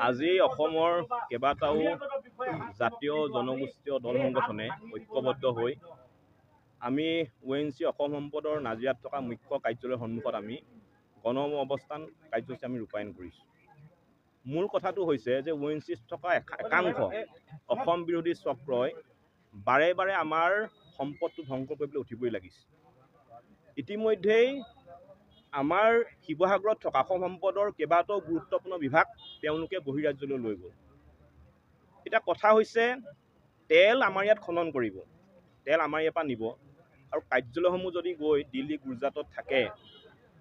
আজি অসমৰ কেইবাটাও জাতীয় জনগোষ্ঠীয় দল সংগঠনে ঐক্যবদ্ধ হৈ আমি ONGC অসম সম্পদৰ নাজিৰাত থকা মুখ্য কাৰ্যালয়ৰ সন্মুখত আমি গণ অৱস্থান কাৰ্যসূচী আমি ৰূপায়ণ কৰিছোঁ। মূল কথাটো হৈছে যে ONGCত থকা একাংশ অসম বিৰোধী চক্ৰই বাৰে বাৰে আমাৰ সম্পদটো ধ্বংস কৰিবলৈ উঠিবই লাগিছে। ইতিমধ্যেই আমাৰ শিৱসাগৰত থকা অসম সম্পদৰ কেইবাটাও গুৰুত্বপূৰ্ণ বিভাগ তেওঁলোকে বহিৰাজ্যলৈ লৈ গ'ল। এটা কথা হৈছে তেল আমাৰ ইয়াত খনন কৰিব, তেল আমাৰ ইয়াৰ পৰা নিব, আৰু কাৰ্যালয়সমূহ যদি গৈ দিল্লী গুজৰাটত থাকে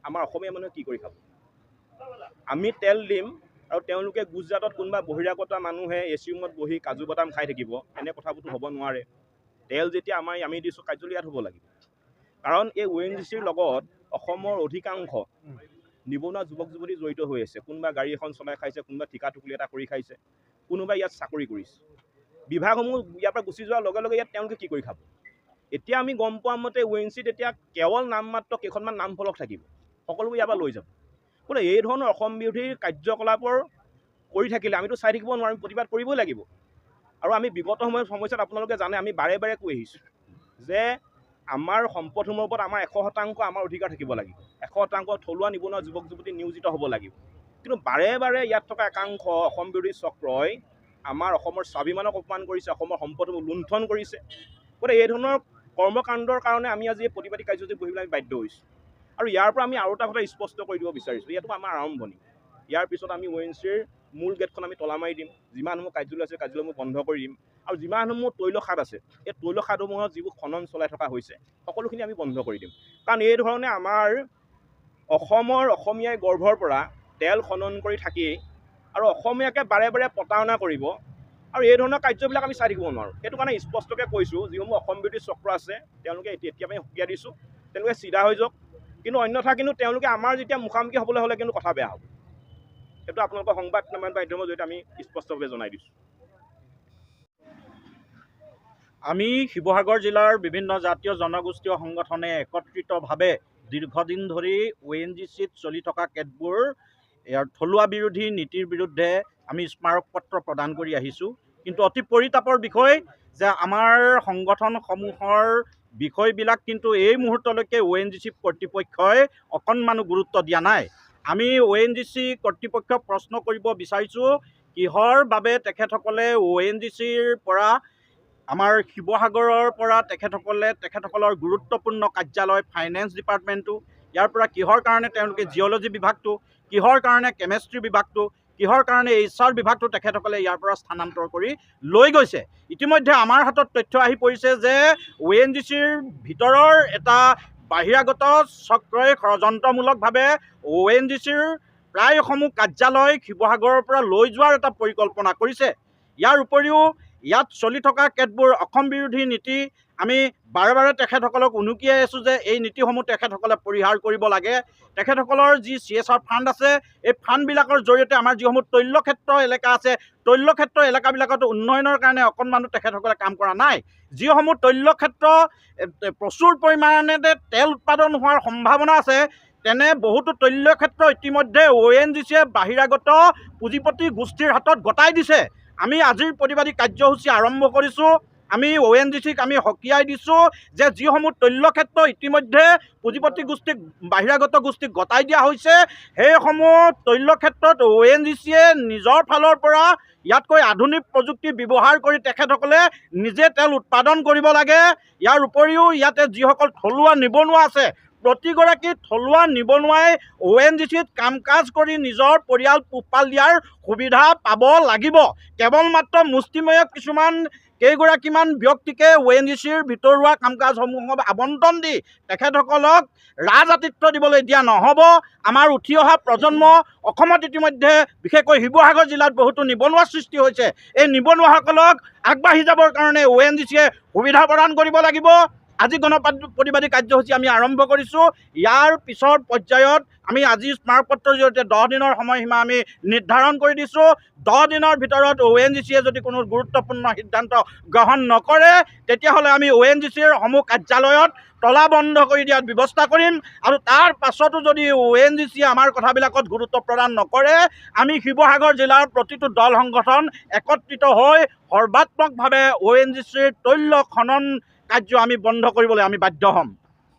আমাৰ অসমীয়া মানুহে কি কৰি খাব? আমি তেল দিম আৰু তেওঁলোকে গুজৰাটত কোনোবা বহিৰাগত মানুহে AC ৰুমত বহি কাজু বাদাম খাই থাকিব, এনে কথাবোৰতো হ'ব নোৱাৰে। তেল যেতিয়া আমি দিছোঁ কাৰ্যালয় ইয়াত হ'ব লাগিব, কাৰণ এই ONGCৰ লগত অসমৰ অধিকাংশ নিবনুৱা যুৱক যুৱতী জড়িত হৈ আছে। কোনোবা গাড়ী এখন চলাই খাইছে, কোনোবা ঠিকা টুকুলি এটা কৰি খাইছে, কোনোবাই ইয়াত চাকৰি কৰিছে। বিভাগসমূহ ইয়াৰ পৰা গুচি যোৱাৰ লগে লগে ইয়াত তেওঁলোকে কি কৰি খাব? এতিয়া আমি গম পোৱা মতে ONGCত এতিয়া কেৱল নামমাত্ৰ কেইখনমান নাম ফলক থাকিব, সকলোবোৰ ইয়াৰ পৰা লৈ যাব। বোলে এই ধৰণৰ অসম বিৰোধী কাৰ্যকলাপৰ কৰি থাকিলে আমিতো চাই থাকিব নোৱাৰিম, প্ৰতিবাদ কৰিবই লাগিব। আৰু আমি বিগত সময়ত আপোনালোকে জানে আমি বাৰে বাৰে কৈ আহিছোঁ যে আমাৰ সম্পদসমূহৰ ওপৰত আমাৰ 100% আমাৰ অধিকাৰ থাকিব লাগিব, 100% থলুৱা নিবনুৱা যুৱক যুৱতী নিয়োজিত হ'ব লাগিব। কিন্তু বাৰে বাৰে ইয়াত থকা একাংশ অসম বিৰোধী চক্ৰই আমাৰ অসমৰ স্বাভিমানক অপমান কৰিছে, অসমৰ সম্পদসমূহ লুণ্ঠন কৰিছে। গতিকে এই ধৰণৰ কৰ্মকাণ্ডৰ কাৰণে আমি আজি এই প্ৰতিবাদী কাৰ্যসূচী বহিবলৈ আমি বাধ্য হৈছোঁ। আৰু ইয়াৰ পৰা আমি আৰু এটা কথা স্পষ্ট কৰি দিব বিচাৰিছোঁ, ইয়াতো আমাৰ আৰম্ভণি। ইয়াৰ পিছত আমি ONGCৰ মূল গেটখন আমি তলা মাৰি দিম, যিমানসমূহ কাৰ্যালয় আছে কাৰ্যালয়সমূহ বন্ধ কৰি দিম, আৰু যিমানসমূহ তৈলখাদ আছে এই তৈলখাদসমূহত যিবোৰ খনন চলাই থকা হৈছে সকলোখিনি আমি বন্ধ কৰি দিম। কাৰণ এই ধৰণে আমাৰ অসমৰ অসমীয়াই গৰ্ভৰ পৰা তেল খনন কৰি থাকি আৰু অসমীয়াকে বাৰে বাৰে প্ৰতাৰণা কৰিব, আৰু এই ধৰণৰ কাৰ্যবিলাক আমি চাই থাকিব নোৱাৰোঁ। সেইটো কাৰণে স্পষ্টকৈ কৈছোঁ, যিসমূহ অসম বিৰোধী চক্ৰ আছে তেওঁলোকে এতিয়া আমি সুকীয়া দিছোঁ, তেওঁলোকে চিধা হৈ যাওক। কিন্তু অন্যথা কিন্তু তেওঁলোকে আমাৰ যেতিয়া মুখামুখি হ'বলৈ হ'লে কিন্তু কথা বেয়া হ'ব। সেইটো আপোনালোকৰ সংবাদ মাধ্যমৰ জৰিয়তে আমি স্পষ্টভাৱে জনাই দিছোঁ। আমি শিৱসাগৰ জিলাৰ বিভিন্ন জাতীয় জনগোষ্ঠীয় সংগঠনে একত্ৰিতভাৱে দীৰ্ঘদিন ধৰি ONGCত চলি থকা কেতবোৰ ইয়াৰ থলুৱা বিৰোধী নীতিৰ বিৰুদ্ধে আমি স্মাৰক পত্ৰ প্ৰদান কৰি আহিছোঁ। কিন্তু অতি পৰিতাপৰ বিষয় যে আমাৰ সংগঠনসমূহৰ বিষয়বিলাক কিন্তু এই মুহূৰ্তলৈকে ONGC কৰ্তৃপক্ষই অকণমানো গুৰুত্ব দিয়া নাই। আমি ONGC কৰ্তৃপক্ষক প্ৰশ্ন কৰিব বিচাৰিছোঁ, কিহৰ বাবে তেখেতসকলে ONGCৰ পৰা আমাৰ শিৱসাগৰৰ পৰা তেখেতসকলৰ গুৰুত্বপূৰ্ণ কাৰ্যালয় ফাইনেন্স ডিপাৰ্টমেণ্টটো, ইয়াৰ পৰা কিহৰ কাৰণে তেওঁলোকে জিঅ'লজি বিভাগটো, কিহৰ কাৰণে কেমেষ্ট্ৰি বিভাগটো, কিহৰ কাৰণে HR বিভাগটো তেখেতসকলে ইয়াৰ পৰা স্থানান্তৰ কৰি লৈ গৈছে। ইতিমধ্যে আমাৰ হাতত তথ্য আহি পৰিছে যে ONGCৰ ভিতৰৰ এটা বাহিৰাগত চক্ৰই ষড়যন্ত্ৰমূলকভাৱে ONGCৰ প্ৰায়সমূহ কাৰ্যালয় শিৱসাগৰৰ পৰা লৈ যোৱাৰ এটা পৰিকল্পনা কৰিছে। ইয়াৰ উপৰিও ইয়াত চলি থকা কেতবোৰ অসম বিৰোধী নীতি আমি বাৰে বাৰে তেখেতসকলক উনুকিয়াই আছোঁ যে এই নীতিসমূহ তেখেতসকলে পৰিহাৰ কৰিব লাগে। তেখেতসকলৰ যি CSR ফাণ্ড আছে এই ফাণ্ডবিলাকৰ জৰিয়তে আমাৰ যিসমূহ তৈলক্ষেত্ৰ এলেকা আছে, তৈলক্ষেত্ৰ এলেকাবিলাকত উন্নয়নৰ কাৰণে অকণমানো তেখেতসকলে কাম কৰা নাই। যিসমূহ তৈলক্ষেত্ৰ প্ৰচুৰ পৰিমাণে তেল উৎপাদন হোৱাৰ সম্ভাৱনা আছে, তেনে বহুতো তৈলক্ষেত্ৰ ইতিমধ্যে ONGCয়ে বাহিৰাগত পুঁজিপতি গোষ্ঠীৰ হাতত গতাই দিছে। আমি আজিৰ প্ৰতিবাদী কাৰ্যসূচী আৰম্ভ কৰিছোঁ। আমি ONGCক আমি সকীয়াই দিছোঁ যে যিসমূহ তৈলক্ষেত্ৰ ইতিমধ্যে পুঁজিপতি গোষ্ঠীক বাহিৰাগত গোষ্ঠীক গতাই দিয়া হৈছে, সেইসমূহ তৈলক্ষেত্ৰত ONGCয়ে নিজৰ ফালৰ পৰা ইয়াতকৈ আধুনিক প্ৰযুক্তি ব্যৱহাৰ কৰি তেখেতসকলে নিজে তেল উৎপাদন কৰিব লাগে। ইয়াৰ উপৰিও ইয়াতে যিসকল থলুৱা নিবনুৱা আছে, প্ৰতিগৰাকী থলুৱা নিবনুৱাই ONGCত কাম কাজ কৰি নিজৰ পৰিয়াল পোহপাল দিয়াৰ সুবিধা পাব লাগিব। কেৱল মাত্ৰ মুষ্টিমেয় কেইগৰাকীমান ব্যক্তিকে ONGCৰ ভিতৰুৱা কাম কাজসমূহক আবণ্টন দি তেখেতসকলক ৰাজআতিথ্য দিবলৈ দিয়া নহ'ব। আমাৰ উঠি অহা প্ৰজন্ম অসমত ইতিমধ্যে বিশেষকৈ শিৱসাগৰ জিলাত বহুতো নিবনুৱা সৃষ্টি হৈছে। এই নিবনুৱাসকলক আগবাঢ়ি যাবৰ কাৰণে ONGCয়ে সুবিধা প্ৰদান কৰিব লাগিব। আজি গণপ্ৰতিবাদী কাৰ্যসূচী আমি আৰম্ভ কৰিছোঁ। ইয়াৰ পিছৰ পৰ্যায়ত আমি আজি স্মাৰকপত্ৰৰ জৰিয়তে 10 দিনৰ সময়সীমা আমি নিৰ্ধাৰণ কৰি দিছোঁ। 10 দিনৰ ভিতৰত ONGCয়ে যদি কোনো গুৰুত্বপূৰ্ণ সিদ্ধান্ত গ্ৰহণ নকৰে তেতিয়াহ'লে আমি ONGCৰ সমূহ কাৰ্যালয়ত তলা বন্ধ কৰি দিয়াৰ ব্যৱস্থা কৰিম। আৰু তাৰ পাছতো যদি ONGCয়ে আমাৰ কথাবিলাকত গুৰুত্ব প্ৰদান নকৰে আমি শিৱসাগৰ জিলাৰ প্ৰতিটো দল সংগঠন একত্ৰিত হৈ সৰ্বাত্মকভাৱে ONGCৰ তৈল খনন কাৰ্য আমি বন্ধ কৰিবলৈ আমি বাধ্য হ'ম।